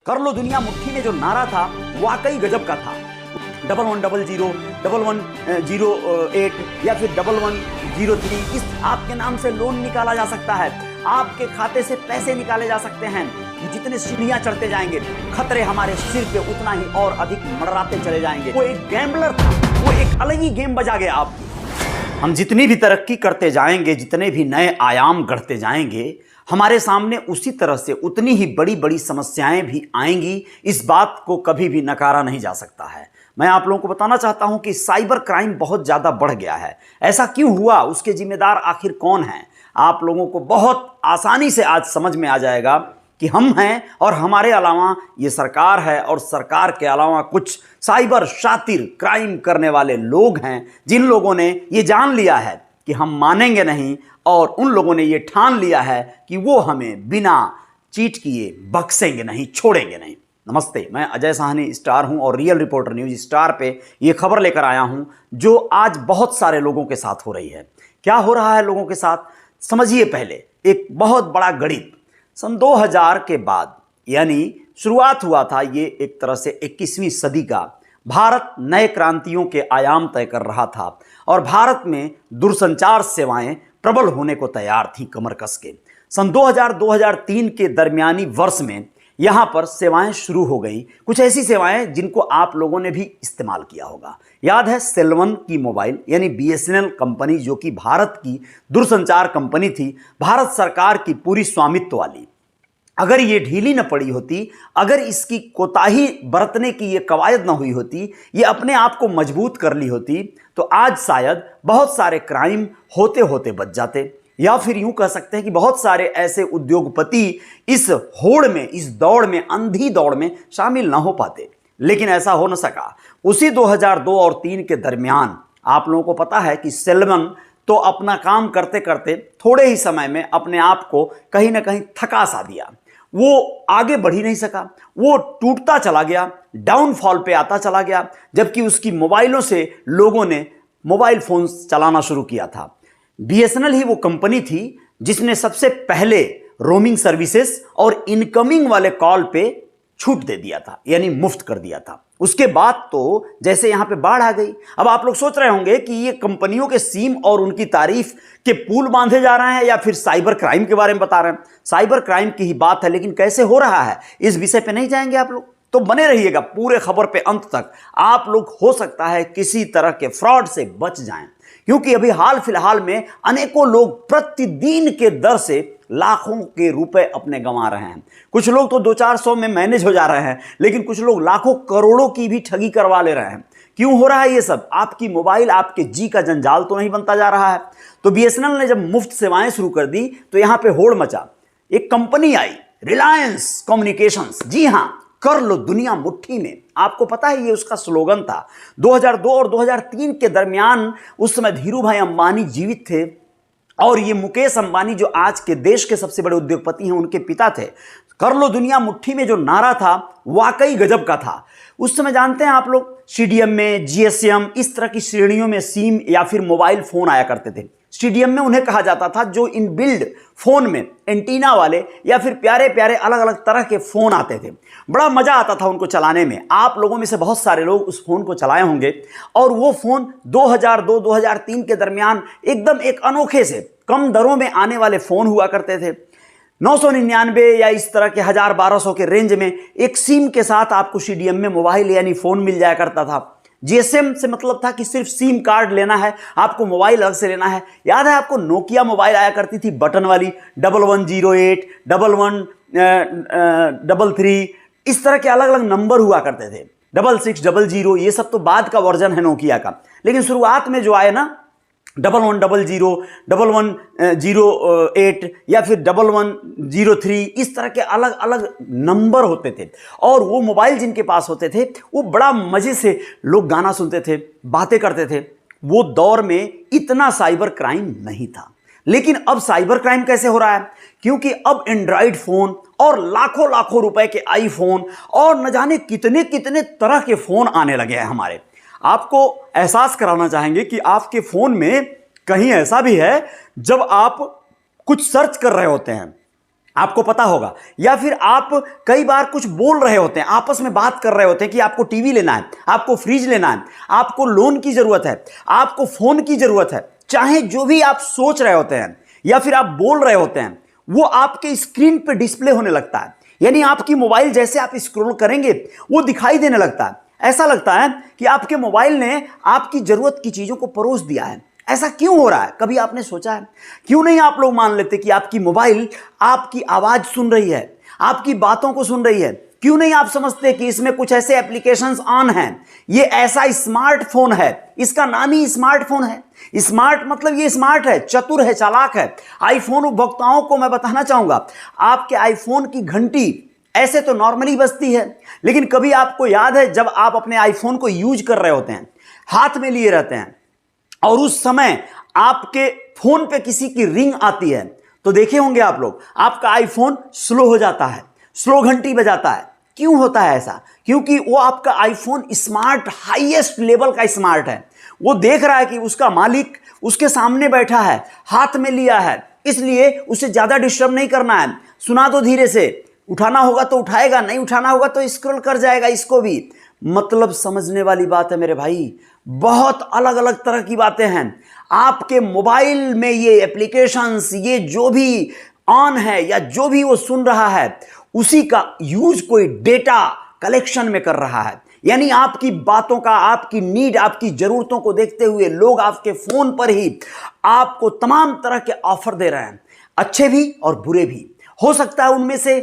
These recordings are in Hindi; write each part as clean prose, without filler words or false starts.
कर लो दुनिया मुट्ठी में जो नारा था वाकई गजब का था। 1100 या फिर 1103 इस आपके नाम से लोन निकाला जा सकता है, आपके खाते से पैसे निकाले जा सकते हैं। जितने सीढ़ियां चढ़ते जाएंगे खतरे हमारे सिर पे उतना ही और अधिक मंडराते चले जाएंगे। वो एक गैम्बलर था, वो एक अलग ही गेम बजा गया आप। हम जितनी भी तरक्की करते जाएंगे, जितने भी नए आयाम गढ़ते जाएंगे, हमारे सामने उसी तरह से उतनी ही बड़ी बड़ी समस्याएं भी आएंगी। इस बात को कभी भी नकारा नहीं जा सकता है। मैं आप लोगों को बताना चाहता हूं कि साइबर क्राइम बहुत ज़्यादा बढ़ गया है। ऐसा क्यों हुआ, उसके जिम्मेदार आखिर कौन हैं? आप लोगों को बहुत आसानी से आज समझ में आ जाएगा कि हम हैं और हमारे अलावा ये सरकार है, और सरकार के अलावा कुछ साइबर शातिर क्राइम करने वाले लोग हैं, जिन लोगों ने ये जान लिया है कि हम मानेंगे नहीं, और उन लोगों ने ये ठान लिया है कि वो हमें बिना चीट किए बख्शेंगे नहीं, छोड़ेंगे नहीं। नमस्ते, मैं अजय साहनी स्टार हूं और रियल रिपोर्टर न्यूज स्टार पे ये खबर लेकर आया हूं जो आज बहुत सारे लोगों के साथ हो रही है। क्या हो रहा है लोगों के साथ, समझिए। पहले एक बहुत बड़ा गणित, सन 2000 के बाद यानी शुरुआत हुआ था ये एक तरह से 21वीं सदी का। भारत नए क्रांतियों के आयाम तय कर रहा था और भारत में दूरसंचार सेवाएं प्रबल होने को तैयार थी कमर कस के। सन 2000-2003 के दरमियानी वर्ष में यहां पर सेवाएं शुरू हो गई, कुछ ऐसी सेवाएं जिनको आप लोगों ने भी इस्तेमाल किया होगा। याद है सेल-1 की मोबाइल यानी BSNL कंपनी, जो कि भारत की दूरसंचार कंपनी थी, भारत सरकार की पूरी स्वामित्व वाली। अगर ये ढीली न पड़ी होती, अगर इसकी कोताही बरतने की ये कवायद न हुई होती, ये अपने आप को मजबूत कर ली होती, तो आज शायद बहुत सारे क्राइम होते होते बच जाते। या फिर यूं कह सकते हैं कि बहुत सारे ऐसे उद्योगपति इस होड़ में, इस दौड़ में, अंधी दौड़ में शामिल ना हो पाते। लेकिन ऐसा हो न सका। उसी 2002 और 3 के दरमियान आप लोगों को पता है कि सेल-1 तो अपना काम करते करते थोड़े ही समय में अपने आप को कहीं ना कहीं थका सा दिया। वो आगे बढ़ ही नहीं सका, वो टूटता चला गया, डाउनफॉल पे आता चला गया। जबकि उसकी मोबाइलों से लोगों ने मोबाइल फोन चलाना शुरू किया था। BSNL ही वो कंपनी थी जिसने सबसे पहले रोमिंग सर्विसेज और इनकमिंग वाले कॉल पे छूट दे दिया था, यानी मुफ्त कर दिया था। उसके बाद तो जैसे यहां पे बाढ़ आ गई। अब आप लोग सोच रहे होंगे कि ये कंपनियों के सीम और उनकी तारीफ के पुल बांधे जा रहे हैं या फिर साइबर क्राइम के बारे में बता रहे हैं। साइबर क्राइम की ही बात है, लेकिन कैसे हो रहा है इस विषय पे नहीं जाएंगे आप लोग, तो बने रहिएगा पूरे खबर पे अंत तक। आप लोग हो सकता है किसी तरह के फ्रॉड से बच जाएं, क्योंकि अभी हाल फिलहाल में अनेकों लोग प्रतिदिन के दर से लाखों के रुपए अपने गंवा रहे हैं। कुछ लोग तो 200-400 में मैनेज हो जा रहे हैं, लेकिन कुछ लोग लाखों करोड़ों की भी ठगी करवा ले रहे हैं। क्यों हो रहा है ये सब? आपकी मोबाइल आपके जी का जंजाल तो नहीं बनता जा रहा है? तो BSNL ने जब मुफ्त सेवाएं शुरू कर दी तो यहां पे होड़ मचा। एक कंपनी आई, रिलायंस कम्युनिकेशंस। जी हां, कर लो दुनिया मुट्ठी में। आपको पता है ये उसका स्लोगन था। 2002 और 2003 के दरमियान उस समय धीरू भाई अंबानी जीवित थे, और ये मुकेश अंबानी जो आज के देश के सबसे बड़े उद्योगपति हैं, उनके पिता थे। कर लो दुनिया मुट्ठी में जो नारा था वाकई गजब का था। उस समय जानते हैं आप लोग, CDM में, GSM, इस तरह की श्रेणियों में सिम या फिर मोबाइल फोन आया करते थे। CDM में उन्हें कहा जाता था जो इन बिल्ड फोन में एंटीना वाले या फिर प्यारे प्यारे अलग अलग तरह के फोन आते थे। बड़ा मजा आता था उनको चलाने में। आप लोगों में से बहुत सारे लोग उस फोन को चलाए होंगे, और वो फोन 2002-2003 के दरमियान एकदम एक अनोखे से कम दरों में आने वाले फोन हुआ करते थे। 999 या इस तरह के 1000-1200 के रेंज में एक सिम के साथ आपको CDM में मोबाइल यानी फोन मिल जाया करता था। GSM से मतलब था कि सिर्फ सिम कार्ड लेना है, आपको मोबाइल अलग से लेना है। याद है आपको नोकिया मोबाइल आया करती थी बटन वाली, 1108, 1133, इस तरह के अलग अलग नंबर हुआ करते थे, 6600, ये सब तो बाद का वर्जन है नोकिया का। लेकिन शुरुआत में जो आए ना 1100, 1108 या फिर 1103, इस तरह के अलग अलग नंबर होते थे। और वो मोबाइल जिनके पास होते थे वो बड़ा मजे से लोग गाना सुनते थे, बातें करते थे। वो दौर में इतना साइबर क्राइम नहीं था। लेकिन अब साइबर क्राइम कैसे हो रहा है? क्योंकि अब एंड्रॉइड फोन और लाखों लाखों रुपए के आईफोन और न जाने कितने कितने तरह के फोन आने लगे हैं हमारे। आपको एहसास कराना चाहेंगे कि आपके फोन में कहीं ऐसा भी है जब आप कुछ सर्च कर रहे होते हैं आपको पता होगा। या फिर आप कई बार कुछ बोल रहे होते हैं, आपस में बात कर रहे होते हैं कि आपको टीवी लेना है, आपको फ्रिज लेना है, आपको लोन की जरूरत है, आपको फोन की जरूरत है, चाहे जो भी आप सोच रहे होते हैं या फिर आप बोल रहे होते हैं, वो आपके स्क्रीन पे डिस्प्ले होने लगता है। यानी आपकी मोबाइल जैसे आप स्क्रॉल करेंगे वो दिखाई देने लगता है। ऐसा लगता है कि आपके मोबाइल ने आपकी जरूरत की चीजों को परोस दिया है। ऐसा क्यों हो रहा है? कभी आपने सोचा है? क्यों नहीं आप लोग मान लेते कि आपकी मोबाइल आपकी आवाज सुन रही है, आपकी बातों को सुन रही है? क्यों नहीं आप समझते कि इसमें कुछ ऐसे एप्लीकेशंस ऑन हैं? ये ऐसा स्मार्टफोन है, इसका नाम ही स्मार्टफोन है। स्मार्ट मतलब ये स्मार्ट है, चतुर है, चालाक है। आईफोन उपभोक्ताओं को मैं बताना चाहूंगा, आपके आईफोन की घंटी ऐसे तो नॉर्मली बजती है, लेकिन कभी आपको याद है जब आप अपने आईफोन को यूज कर रहे होते हैं, हाथ में लिए रहते हैं, और उस समय आपके फोन पे किसी की रिंग आती है, तो देखे होंगे आप लोग, आपका आईफोन स्लो हो जाता है, स्लो घंटी बजाता है। क्यों होता है ऐसा? क्योंकि वो आपका आईफोन स्मार्ट, हाईएस्ट लेवल का स्मार्ट है। वो देख रहा है कि उसका मालिक उसके सामने बैठा है, हाथ में लिया है, इसलिए उसे ज्यादा डिस्टर्ब नहीं करना है। सुना दो धीरे से, उठाना होगा तो उठाएगा, नहीं उठाना होगा तो स्क्रॉल कर जाएगा। इसको भी मतलब समझने वाली बात है मेरे भाई। बहुत अलग अलग तरह की बातें हैं आपके मोबाइल में। ये एप्लीकेशंस, ये जो भी ऑन है या जो भी वो सुन रहा है, उसी का यूज कोई डेटा कलेक्शन में कर रहा है। यानी आपकी बातों का, आपकी नीड, आपकी जरूरतों को देखते हुए लोग आपके फोन पर ही आपको तमाम तरह के ऑफर दे रहे हैं, अच्छे भी और बुरे भी। हो सकता है उनमें से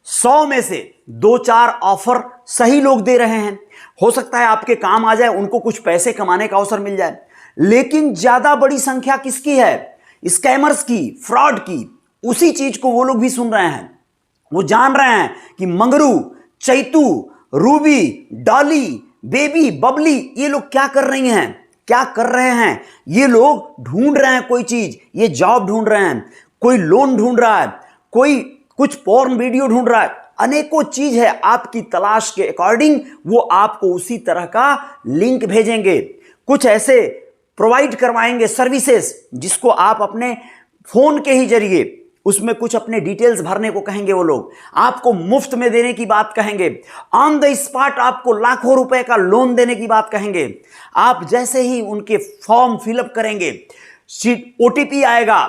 100 में से 2-4 ऑफर सही लोग दे रहे हैं, हो सकता है आपके काम आ जाए, उनको कुछ पैसे कमाने का अवसर मिल जाए। लेकिन ज्यादा बड़ी संख्या किसकी है? स्कैमर्स की, फ्रॉड की। उसी चीज को वो लोग भी सुन रहे हैं। वो जान रहे हैं कि मंगरू, चैतू, रूबी, डॉली, बेबी, बबली, ये लोग क्या कर रही हैं, क्या कर रहे हैं। ये लोग ढूंढ रहे हैं कोई चीज, ये जॉब ढूंढ रहे हैं, कोई लोन ढूंढ रहा है, कोई कुछ पोर्न वीडियो ढूंढ रहा है। अनेकों चीज है आपकी तलाश के अकॉर्डिंग, वो आपको उसी तरह का लिंक भेजेंगे, कुछ ऐसे प्रोवाइड करवाएंगे सर्विसेज जिसको आप अपने फोन के ही जरिए उसमें कुछ अपने डिटेल्स भरने को कहेंगे। वो लोग आपको मुफ्त में देने की बात कहेंगे, ऑन द स्पॉट आपको लाखों रुपए का लोन देने की बात कहेंगे। आप जैसे ही उनके फॉर्म फिलअप करेंगे, ओटीपी आएगा,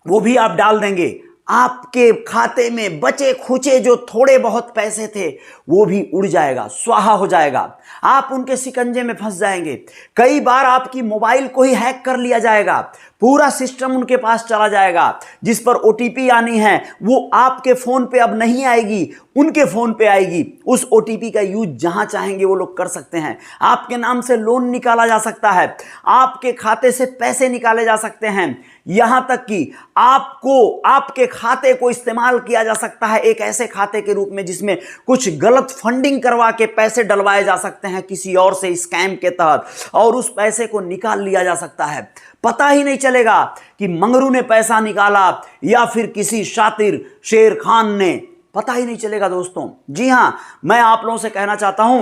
वो भी आप डाल देंगे। आपके खाते में बचे खुचे जो थोड़े बहुत पैसे थे वो भी उड़ जाएगा, स्वाहा हो जाएगा। आप उनके शिकंजे में फंस जाएंगे। कई बार आपकी मोबाइल को ही हैक कर लिया जाएगा, पूरा सिस्टम उनके पास चला जाएगा। जिस पर ओटीपी आनी है वो आपके फोन पे अब नहीं आएगी, उनके फोन पे आएगी। उस ओटीपी का यूज जहां चाहेंगे वो लोग कर सकते हैं। आपके नाम से लोन निकाला जा सकता है, आपके खाते से पैसे निकाले जा सकते हैं, यहां तक कि आपको, आपके खाते को इस्तेमाल किया जा सकता है एक ऐसे खाते के रूप में जिसमें कुछ गलत फंडिंग करवा के पैसे डलवाए जा सकते हैं किसी और से स्कैम के तहत, और उस पैसे को निकाल लिया जा सकता है। पता ही नहीं चलेगा कि मंगरू ने पैसा निकाला या फिर किसी शातिर शेर खान ने, पता ही नहीं चलेगा दोस्तों। जी हां, मैं आप लोगों से कहना चाहता हूं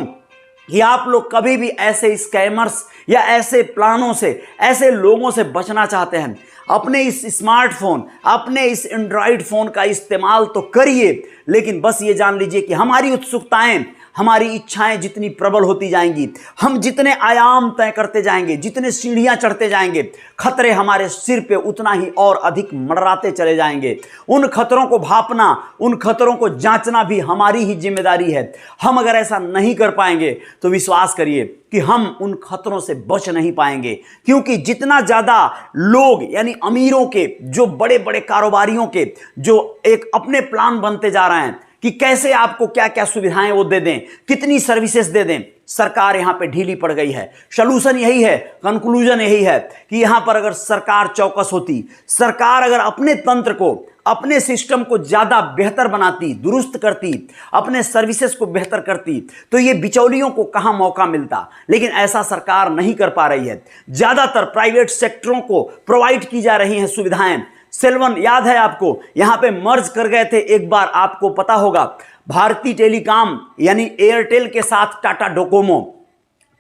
कि आप लोग कभी भी ऐसे स्कैमर्स या ऐसे प्लानों से, ऐसे लोगों से बचना चाहते हैं, अपने इस स्मार्टफोन, अपने इस एंड्रॉइड फोन का इस्तेमाल तो करिए, लेकिन बस ये जान लीजिए कि हमारी उत्सुकताएं, हमारी इच्छाएं जितनी प्रबल होती जाएंगी, हम जितने आयाम तय करते जाएंगे, जितने सीढ़ियां चढ़ते जाएंगे, खतरे हमारे सिर पे उतना ही और अधिक मंडराते चले जाएंगे। उन खतरों को भांपना, उन खतरों को जांचना भी हमारी ही जिम्मेदारी है। हम अगर ऐसा नहीं कर पाएंगे तो विश्वास करिए कि हम उन खतरों से बच नहीं पाएंगे। क्योंकि जितना ज्यादा लोग, यानी अमीरों के, जो बड़े बड़े कारोबारियों के जो एक अपने प्लान बनते जा रहे हैं कि कैसे आपको क्या क्या सुविधाएं वो दे दें, कितनी सर्विसेज दे दें, सरकार यहां पे ढीली पड़ गई है। सॉल्यूशन यही है, कंक्लूजन यही है कि यहां पर अगर सरकार चौकस होती, सरकार अगर अपने तंत्र को, अपने सिस्टम को ज्यादा बेहतर बनाती, दुरुस्त करती, अपने सर्विसेज को बेहतर करती, तो ये बिचौलियों को कहां मौका मिलता। लेकिन ऐसा सरकार नहीं कर पा रही है। ज्यादातर प्राइवेट सेक्टरों को प्रोवाइड की जा रही हैं सुविधाएं। सेल्वन याद है आपको, यहां पे मर्ज कर गए थे एक बार, आपको पता होगा, भारती टेलीकॉम यानी एयरटेल के साथ टाटा डोकोमो।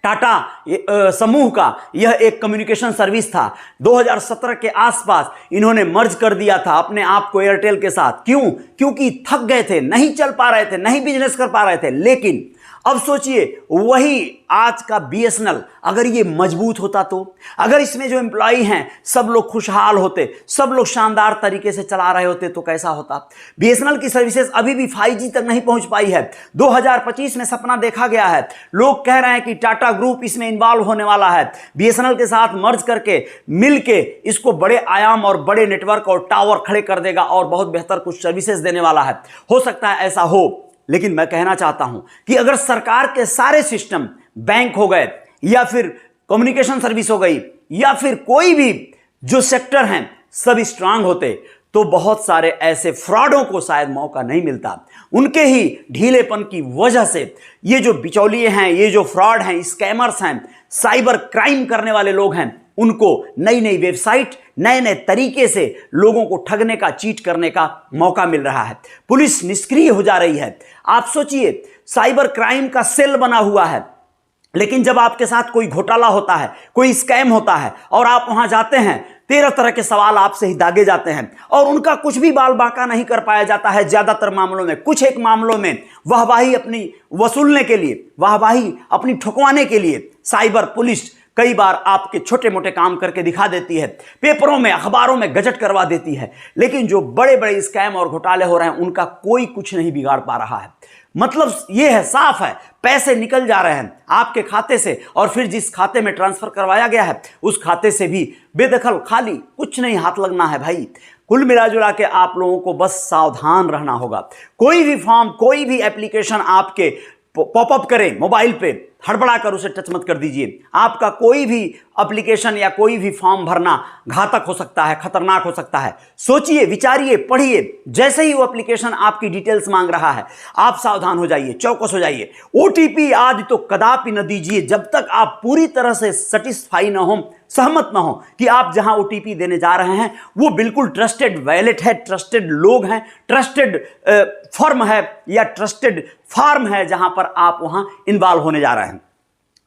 टाटा समूह का यह एक कम्युनिकेशन सर्विस था। 2017 के आसपास इन्होंने मर्ज कर दिया था अपने आप को एयरटेल के साथ। क्यों? क्योंकि थक गए थे, नहीं चल पा रहे थे, नहीं बिजनेस कर पा रहे थे। लेकिन अब सोचिए, वही आज का बीएसएनएल अगर ये मजबूत होता, तो अगर इसमें जो एम्प्लॉई हैं सब लोग खुशहाल होते, सब लोग शानदार तरीके से चला रहे होते, तो कैसा होता। बीएसएनएल की सर्विसेज अभी भी 5G तक नहीं पहुंच पाई है। 2025 में सपना देखा गया है। लोग कह रहे हैं कि टाटा ग्रुप इसमें इन्वॉल्व होने वाला है, बीएसएनएल के साथ मर्ज करके मिलके इसको बड़े आयाम और बड़े नेटवर्क और टावर खड़े कर देगा और बहुत बेहतर कुछ सर्विसेज देने वाला है। हो सकता है ऐसा हो, लेकिन मैं कहना चाहता हूं कि अगर सरकार के सारे सिस्टम, बैंक हो गए या फिर कम्युनिकेशन सर्विस हो गई या फिर कोई भी जो सेक्टर हैं सब स्ट्रांग होते, तो बहुत सारे ऐसे फ्रॉडों को शायद मौका नहीं मिलता। उनके ही ढीलेपन की वजह से ये जो बिचौलिए हैं, ये जो फ्रॉड हैं, स्कैमर्स हैं, साइबर क्राइम करने वाले लोग हैं, उनको नई नई वेबसाइट, नए नए तरीके से लोगों को ठगने का, चीट करने का मौका मिल रहा है। पुलिस निष्क्रिय हो जा रही है। आप सोचिए, साइबर क्राइम का सेल बना हुआ है, लेकिन जब आपके साथ कोई घोटाला होता है, कोई स्कैम होता है और आप वहां जाते हैं, 13 तरह के सवाल आपसे ही दागे जाते हैं और उनका कुछ भी बाल बांका नहीं कर पाया जाता है। ज्यादातर मामलों में, कुछ एक मामलों में वाहवाही अपनी वसूलने के लिए, वाहवाही अपनी ठुकवाने के लिए साइबर पुलिस कई बार आपके छोटे मोटे काम करके दिखा देती है, पेपरों में, अखबारों में गजट करवा देती है। लेकिन जो बड़े बड़े स्कैम और घोटाले हो रहे हैं, उनका कोई कुछ नहीं बिगाड़ पा रहा है। मतलब यह है, साफ है, पैसे निकल जा रहे हैं आपके खाते से और फिर जिस खाते में ट्रांसफर करवाया गया है उस खाते से भी बेदखल, खाली, कुछ नहीं हाथ लगना है भाई। कुल मिला जुला के आप लोगों को बस सावधान रहना होगा। कोई भी फॉर्म, कोई भी एप्लीकेशन आपके पॉपअप करें मोबाइल पे, हड़बड़ा कर उसे टच मत कर दीजिए। आपका कोई भी एप्लीकेशन या कोई भी फॉर्म भरना घातक हो सकता है, खतरनाक हो सकता है। सोचिए, विचारिए, पढ़िए। जैसे ही वो एप्लीकेशन आपकी डिटेल्स मांग रहा है, आप सावधान हो जाइए, चौकस हो जाइए। ओटीपी आज तो कदापि न दीजिए जब तक आप पूरी तरह से सेटिस्फाई ना हो, सहमत ना हो कि आप जहां ओटीपी देने जा रहे हैं वो बिल्कुल ट्रस्टेड वैलेट है, ट्रस्टेड लोग हैं, ट्रस्टेड फर्म है या ट्रस्टेड फार्म है जहां पर आप वहां इन्वॉल्व होने जा रहे हैं।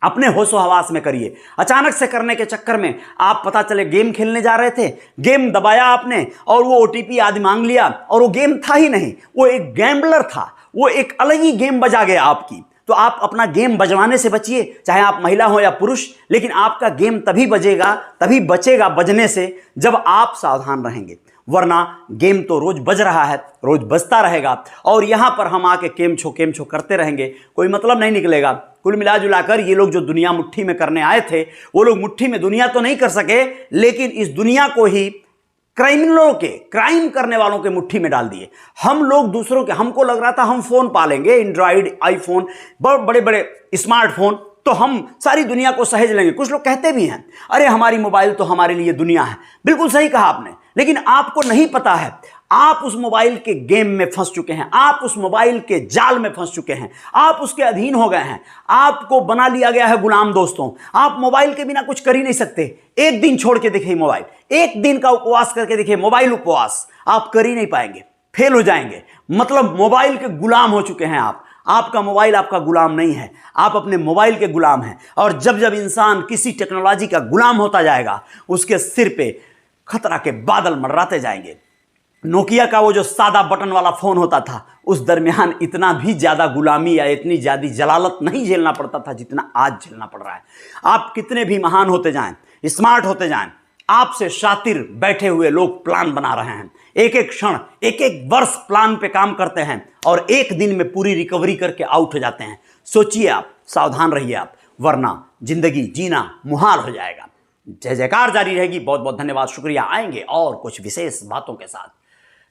अपने होशो हवास में करिए। अचानक से करने के चक्कर में आप, पता चले गेम खेलने जा रहे थे, गेम दबाया आपने और वो ओटीपी आदि मांग लिया और वो गेम था ही नहीं, वो एक गैम्बलर था, वो एक अलग ही गेम बजा गया आपकी। तो आप अपना गेम बजवाने से बचिए, चाहे आप महिला हो या पुरुष, लेकिन आपका गेम तभी बजेगा, तभी बचेगा बजने से जब आप सावधान रहेंगे। वरना गेम तो रोज बज रहा है, रोज बजता रहेगा और यहां पर हम आके केम छो करते रहेंगे, कोई मतलब नहीं निकलेगा। कुल मिला जुलाकर ये लोग जो दुनिया मुट्ठी में करने आए थे, वो लोग मुट्ठी में दुनिया तो नहीं कर सके, लेकिन इस दुनिया को ही क्राइमिनलों के, क्राइम करने वालों के मुट्ठी में डाल दिए। हम लोग दूसरों के, हमको लग रहा था हम फोन पालेंगे, एंड्रॉइड, आईफोन, बड़े बड़े स्मार्टफोन, तो हम सारी दुनिया को सहेज लेंगे। कुछ लोग कहते भी हैं, अरे हमारी मोबाइल तो हमारे लिए दुनिया है। बिल्कुल सही कहा आपने, लेकिन आपको नहीं पता है आप उस मोबाइल के गेम में फंस चुके हैं, आप उस मोबाइल के जाल में फंस चुके हैं, आप उसके अधीन हो गए हैं, आपको बना लिया गया है गुलाम। दोस्तों, आप मोबाइल के बिना कुछ कर ही नहीं सकते। एक दिन छोड़ के देखिए मोबाइल, एक दिन का उपवास करके देखिए, मोबाइल उपवास आप कर ही नहीं पाएंगे, फेल हो जाएंगे। मतलब मोबाइल के गुलाम हो चुके हैं आप। आपका मोबाइल आपका गुलाम नहीं है, आप अपने मोबाइल के गुलाम हैं। और जब जब इंसान किसी टेक्नोलॉजी का गुलाम होता जाएगा, उसके सिर पे खतरा के बादल मंडराते जाएंगे। नोकिया का वो जो सादा बटन वाला फोन होता था, उस दरमियान इतना भी ज्यादा गुलामी या इतनी ज्यादा जलालत नहीं झेलना पड़ता था जितना आज झेलना पड़ रहा है। आप कितने भी महान होते जाएं, स्मार्ट होते जाएं, आपसे शातिर बैठे हुए लोग प्लान बना रहे हैं। एक एक क्षण, एक एक वर्ष प्लान पे काम करते हैं और एक दिन में पूरी रिकवरी करके आउट हो जाते हैं। सोचिए आप, सावधान रहिए आप, वरना जिंदगी जीना मुहाल हो जाएगा। जय जयकार जारी रहेगी। बहुत बहुत धन्यवाद, शुक्रिया। आएंगे और कुछ विशेष बातों के साथ।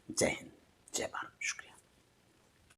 जय हिंद, जय भारत, शुक्रिया।